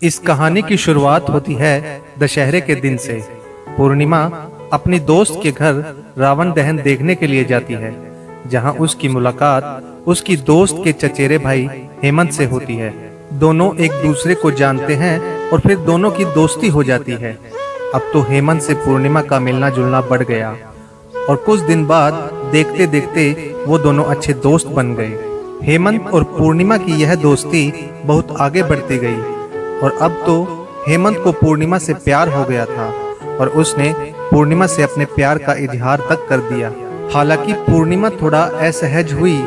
इस कहानी की शुरुआत होती है दशहरे के दिन से। पूर्णिमा अपनी दोस्त के घर रावण दहन देखने के लिए जाती है, जहां उसकी मुलाकात उसकी दोस्त के चचेरे भाई हेमंत से होती है। दोनों एक दूसरे को जानते हैं और फिर दोनों की दोस्ती हो जाती है। अब तो हेमंत से पूर्णिमा का मिलना जुलना बढ़ गया और कुछ दिन बाद देखते देखते वो दोनों अच्छे दोस्त बन गए। हेमंत और पूर्णिमा की यह दोस्ती बहुत आगे बढ़ती गई और अब तो हेमंत को पूर्णिमा से प्यार हो गया था और उसने पूर्णिमा से अपने प्यार का इजहार तक कर दिया। हालांकि पूर्णिमा थोड़ा असहज हुई,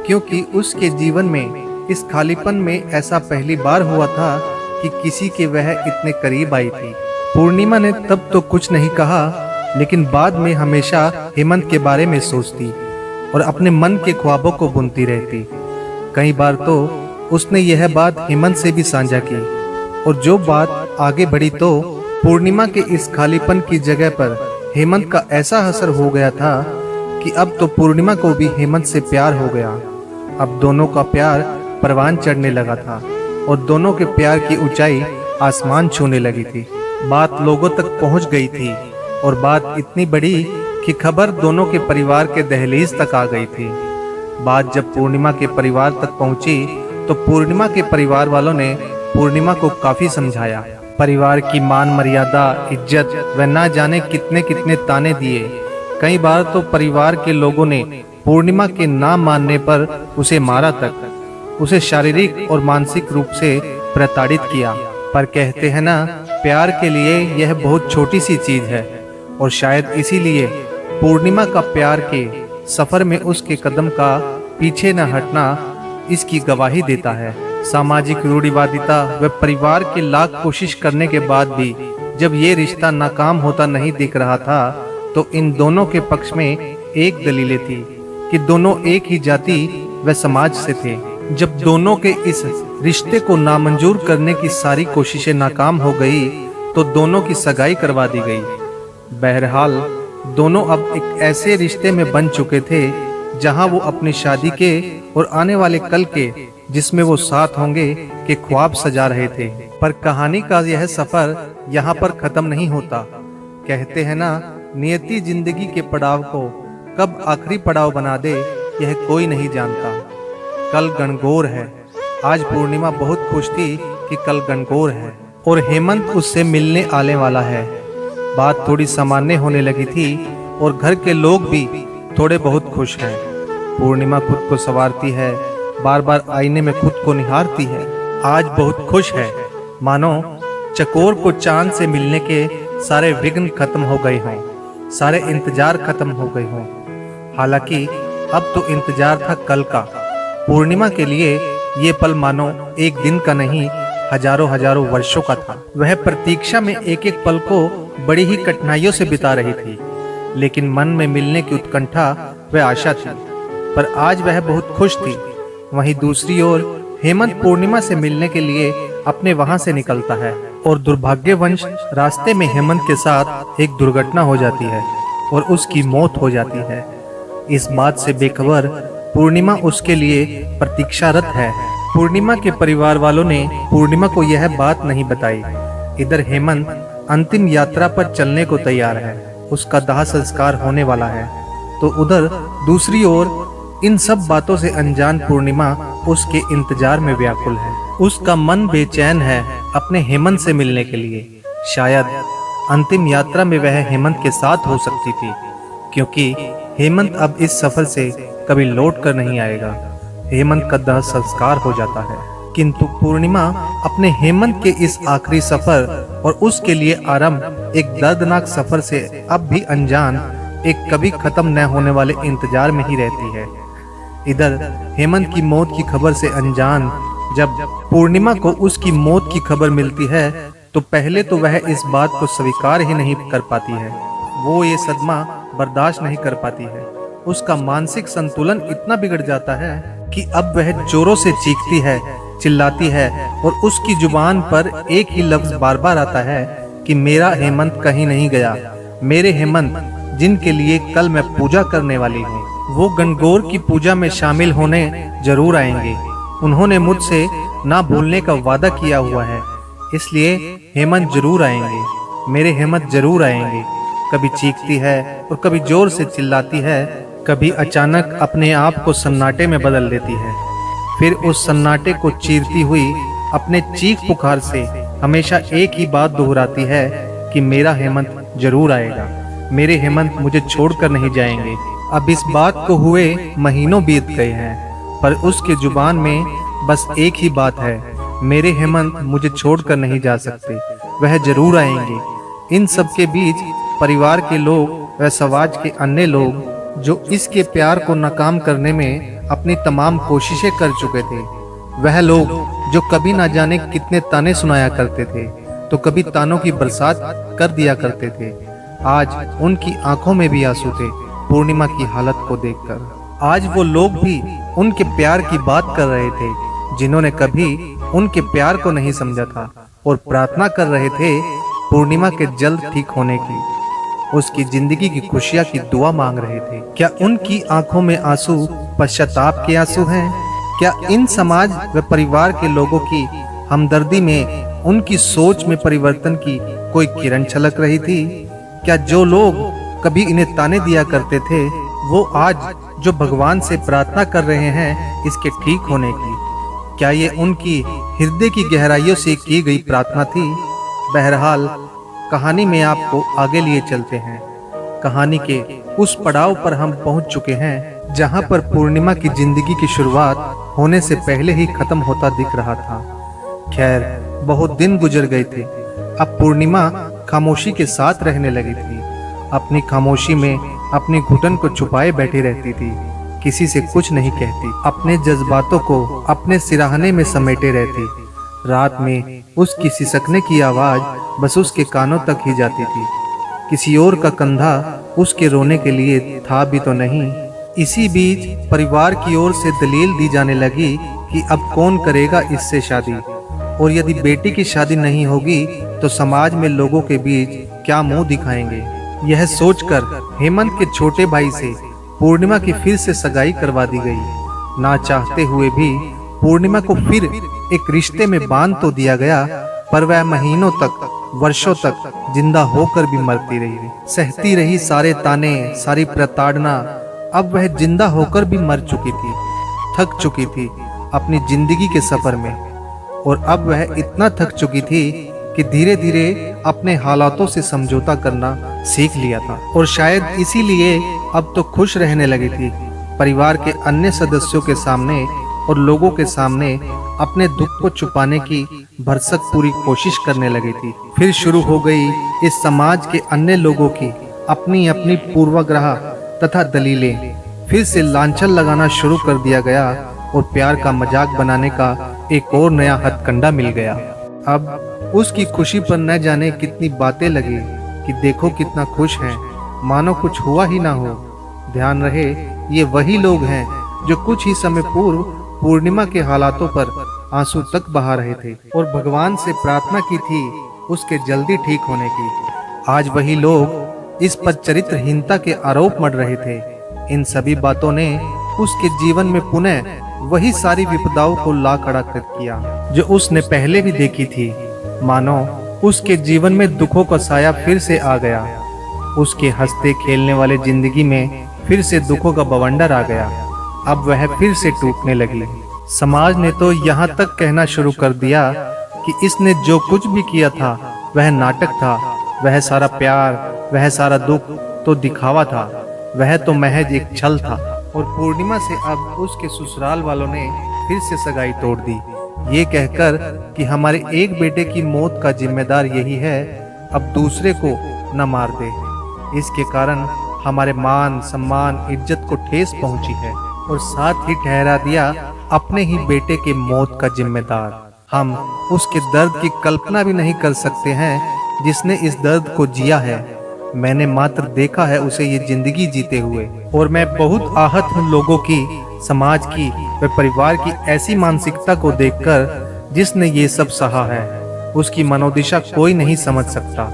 क्योंकि उसके जीवन में इस खालीपन में ऐसा पहली बार हुआ था कि किसी के वह इतने करीब आई थी। पूर्णिमा ने तब तो कुछ नहीं कहा, लेकिन बाद में हमेशा हेमंत के बारे में सोचती और अपने मन के ख्वाबों को बुनती रहती। कई बार तो उसने यह बात हेमंत से भी साझा की और जो बात आगे बढ़ी तो पूर्णिमा के इस खालीपन की जगह पर हेमंत का ऐसा असर हो गया था कि अब तो पूर्णिमा को भी हेमंत से प्यार हो गया। अब दोनों का प्यार परवान चढ़ने लगा था और दोनों के प्यार की ऊंचाई आसमान छूने लगी थी। बात लोगों तक पहुंच गई थी और बात इतनी बड़ी कि खबर दोनों के परिवार के दहलीज तक आ गई थी। बात जब पूर्णिमा के परिवार तक पहुंची तो पूर्णिमा के परिवार वालों ने पूर्णिमा को काफी समझाया। परिवार की मान मर्यादा, इज्जत व ना जाने कितने कितने ताने दिए। कई बार तो परिवार के लोगों ने पूर्णिमा के ना मानने पर उसे मारा तक, उसे शारीरिक और मानसिक रूप से प्रताड़ित किया। पर कहते हैं ना, प्यार के लिए यह बहुत छोटी सी चीज है और शायद इसीलिए पूर्णिमा का प्यार के सफर में उसके कदम का पीछे न हटना इसकी गवाही देता है। सामाजिक रूढ़िवादिता व परिवार के लाख कोशिश करने के बाद भी जब ये रिश्ता नाकाम होता नहीं दिख रहा था, तो इन दोनों के पक्ष में एक दलीलें थी कि दोनों एक ही जाति व समाज से थे। जब दोनों के इस रिश्ते को नामंजूर करने की सारी कोशिशें नाकाम हो गई तो दोनों की सगाई करवा दी गई। बहरहाल दोनों अब एक ऐसे रिश्ते में बन चुके थे जहां वो अपनी शादी के और आने वाले कल के, जिसमें वो साथ होंगे, के ख्वाब सजा रहे थे। पर कहानी का यह सफर यहाँ पर खत्म नहीं होता। कहते हैं ना, नियति जिंदगी के पड़ाव को कब आखिरी पड़ाव बना दे यह कोई नहीं जानता। कल गणगौर है। आज पूर्णिमा बहुत खुश थी कि कल गणगौर है और हेमंत उससे मिलने आने वाला है। बात थोड़ी सामान्य होने लगी थी और घर के लोग भी थोड़े बहुत खुश हैं। पूर्णिमा खुद को संवारती है, बार बार आईने में खुद को निहारती है। आज बहुत खुश है, मानो चकोर को चांद से मिलने के सारे विघ्न खत्म हो गए हों, सारे इंतजार खत्म हो गए हों। हालांकि अब तो इंतजार था कल का। पूर्णिमा के लिए ये पल मानो एक दिन का नहीं, हजारों हजारों वर्षों का था। वह प्रतीक्षा में एक एक पल को बड़ी ही कठिनाइयों से बिता रही थी, लेकिन मन में मिलने की उत्कंठा व आशा थी। पर आज वह बहुत खुश थी। वहीं दूसरी ओर हेमंत पूर्णिमा से मिलने के लिए अपने वहां से निकलता है और दुर्भाग्यवश रास्ते में हेमंत के साथ एक दुर्घटना हो जाती है और उसकी मौत हो जाती है। इस बात से बेखबर पूर्णिमा उसके लिए प्रतीक्षारत है। पूर्णिमा के परिवार वालों ने पूर्णिमा को यह बात नहीं बताई। इधर हेमंत अंतिम यात्रा पर चलने को तैयार है, उसका दाह संस्कार होने वाला है, तो उधर दूसरी ओर इन सब बातों से अनजान पूर्णिमा उसके इंतजार में व्याकुल है। उसका मन बेचैन है अपने हेमंत से मिलने के लिए। शायद अंतिम यात्रा में वह हेमंत के साथ हो सकती थी, क्योंकि हेमंत अब इस सफर से कभी लौट कर नहीं आएगा। हेमंत का दाह संस्कार हो जाता है, किंतु पूर्णिमा अपने हेमंत के इस आखिरी सफर और उसके लिए आरंभ एक दर्दनाक सफर से अब भी अनजान, एक कभी खत्म न होने वाले इंतजार में ही रहती है। इधर हेमंत की मौत की खबर से अनजान जब पूर्णिमा को उसकी मौत की खबर मिलती है तो पहले तो वह इस बात को स्वीकार ही नहीं कर पाती है। वो ये सदमा बर्दाश्त नहीं कर पाती है। उसका मानसिक संतुलन इतना बिगड़ जाता है कि अब वह जोरों से चीखती है, चिल्लाती है और उसकी जुबान पर एक ही लफ्ज बार बार आता है कि मेरा हेमंत कहीं नहीं गया, मेरे हेमंत जिनके लिए कल मैं पूजा करने वाली हूँ, वो गणगौर की पूजा में शामिल होने जरूर आएंगे। उन्होंने मुझसे ना भूलने का वादा किया हुआ है। इसलिए हेमंत जरूर आएंगे, मेरे हेमंत जरूर आएंगे। कभी चीखती है और कभी जोर से चिल्लाती है, कभी अचानक अपने आप को सन्नाटे में बदल देती है, फिर उस सन्नाटे को चीरती हुई अपने चीख पुकार से हमेशा एक ही बात दोहराती है कि मेरा हेमंत जरूर आएगा, मेरे हेमंत मुझे छोड़कर नहीं जाएंगे। अब इस बात को हुए महीनों बीत गए हैं, पर उसके जुबान में बस एक ही बात है, मेरे हेमंत मुझे छोड़कर नहीं जा सकते, वह जरूर आएंगे। इन सब के बीच परिवार के लोग व समाज के अन्य लोग जो इसके प्यार को नाकाम करने में अपनी तमाम कोशिशें कर चुके थे, वह लोग जो कभी ना जाने कितने ताने सुनाया करते थे तो कभी तानों की बरसात कर दिया करते थे, आज उनकी आंखों में भी आंसू थे पूर्णिमा की हालत को देखकर। आज वो लोग भी उनके प्यार की बात कर रहे थे जिन्होंने कभी उनके प्यार को नहीं समझा था, और प्रार्थना कर रहे थे पूर्णिमा के जल्द ठीक होने की, उसकी जिंदगी की खुशियां की दुआ मांग रहे थे। क्या उनकी आंखों में आंसू पश्चाताप के आंसू हैं? क्या इन समाज व परिवार के लोगों की हमदर्दी में उनकी सोच में परिवर्तन की कोई किरण छलक रही थी? क्या जो लोग कभी इन्हें ताने दिया करते थे वो आज जो भगवान से प्रार्थना कर रहे हैं इसके ठीक होने की, क्या ये उनकी हृदय की गहराइयों से की गई प्रार्थना थी? बहरहाल कहानी में आपको आगे लिए चलते हैं। कहानी के उस पड़ाव पर हम पहुंच चुके हैं जहां पर पूर्णिमा की जिंदगी की शुरुआत होने से पहले ही खत्म होता दिख रहा था। खैर, बहुत दिन गुजर गए थे। अब पूर्णिमा खामोशी के साथ रहने लगी थी। अपनी खामोशी में अपनी घुटन को छुपाए बैठी रहती थी, किसी से कुछ नहीं कहती, अपने जज्बातों को अपने सिराहने में समेटे रहती। रात में उसकी सिसकने की आवाज बस उसके कानों तक ही जाती थी, किसी और का कंधा उसके रोने के लिए था भी तो नहीं। इसी बीच परिवार की ओर से दलील दी जाने लगी कि अब कौन करेगा इससे शादी, और यदि बेटी की शादी नहीं होगी तो समाज में लोगों के बीच क्या मुंह दिखाएंगे। यह सोचकर हेमंत के छोटे भाई से पूर्णिमा की फिर से सगाई करवा दी गई। ना चाहते हुए भी पूर्णिमा को फिर एक रिश्ते में बांध तो दिया गया, पर वह महीनों तक, वर्षों तक जिंदा होकर भी मरती रही, सहती रही सारे ताने, सारी प्रताड़ना। अब वह जिंदा होकर भी मर चुकी थी, थक चुकी थी अपनी जिंदगी के सफर में, और अब वह इतना थक चुकी थी कि धीरे धीरे अपने हालातों से समझौता करना सीख लिया था, और शायद इसीलिए अब तो खुश रहने लगी थी। परिवार के अन्य सदस्यों के सामने और लोगों के सामने अपने दुख को छुपाने की भरसक पूरी कोशिश करने लगी थी। फिर शुरू हो गई इस समाज के अन्य लोगों की अपनी अपनी पूर्वाग्रह तथा दलीलें। फिर से लांछन लगाना शुरू कर दिया गया और प्यार का मजाक बनाने का एक और नया हथकंडा मिल गया। अब उसकी खुशी पर न जाने कितनी बातें लगी कि देखो कितना खुश है, मानो कुछ हुआ ही ना हो। ध्यान रहे, ये वही लोग हैं जो कुछ ही समय पूर्व पूर्णिमा के हालातों पर आंसू तक बहा रहे थे और भगवान से प्रार्थना की थी उसके जल्दी ठीक होने की। आज वही लोग इस पर चरित्रहीनता के आरोप मढ़ रहे थे। इन सभी बातों ने उसके जीवन में पुनः वही सारी विपदाओं को ला खड़ा कर किया जो उसने पहले भी देखी थी। मानो उसके जीवन में दुखों का साया फिर से आ गया। उसके हंसते खेलने वाले जिंदगी में फिर से दुखों का बवंडर आ गया। अब वह फिर से टूटने लगी। समाज ने तो यहाँ तक कहना शुरू कर दिया कि इसने जो कुछ भी किया था वह नाटक था, वह सारा प्यार, वह सारा दुख तो दिखावा था, वह तो महज एक छल था। और पूर्णिमा से अब उसके ससुराल वालों ने फिर से सगाई तोड़ दी, ये कहकर कि हमारे एक बेटे की मौत का जिम्मेदार यही है, अब दूसरे को न मार दे। इसके कारण हमारे मान, सम्मान, इज्जत को ठेस पहुंची है, और साथ ही ठहरा दिया अपने ही बेटे के मौत का जिम्मेदार। हम उसके दर्द की कल्पना भी नहीं कर सकते हैं जिसने इस दर्द को जिया है। मैंने मात्र देखा है उसे ये जिंदगी जीते हुए, और मैं बहुत आहत हूँ लोगों की, समाज की व परिवार की ऐसी मानसिकता को देखकर जिसने ये सब सहा है। उसकी मनोदिशा कोई नहीं समझ सकता।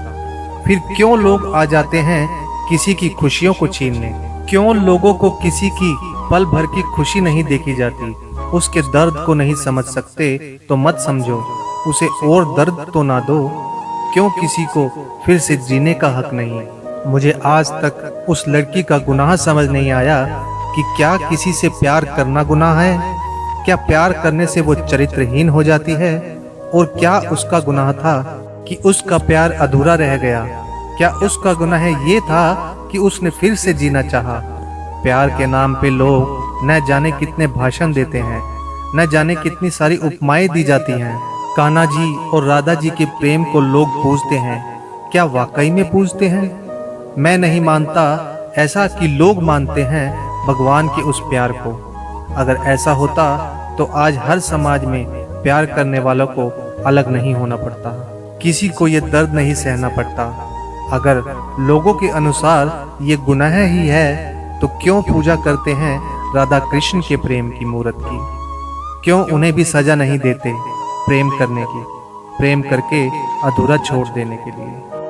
फिर क्यों लोग आ जाते हैं किसी की खुशियों को छीनने? क्यों लोगों को किसी की पल भर की खुशी नहीं देखी जाती? उसके दर्द को नहीं समझ सकते तो मत समझो। उसे और दर्द तो ना दो। क्यों किसी को फिर से जीने का हक नहीं। मुझे आज तक उस लड़की का गुनाह समझ नहीं आया कि क्या किसी से प्यार करना गुनाह है। क्या प्यार करने से वो चरित्रहीन हो जाती है, और क्या उसका गुनाह था कि उसका प्यार अधूरा रह गया। क्या उसका गुनाह ये था कि उसने फिर से जीना चाहा। प्यार के नाम पे लोग न जाने कितने भाषण देते हैं, न जाने कितनी सारी उपमाएं दी जाती हैं। कान्हा जी और राधा जी के प्रेम को लोग पूजते हैं। क्या वाकई में पूजते हैं? मैं नहीं मानता ऐसा कि लोग मानते हैं भगवान के उस प्यार को। अगर ऐसा होता तो आज हर समाज में प्यार करने वालों को अलग नहीं होना पड़ता, किसी को ये दर्द नहीं सहना पड़ता। अगर लोगों के अनुसार ये गुनाह ही है तो क्यों पूजा करते हैं राधा कृष्ण के प्रेम की मूर्त की? क्यों उन्हें भी सजा नहीं देते प्रेम करने की, प्रेम करके अधूरा छोड़ देने के लिए?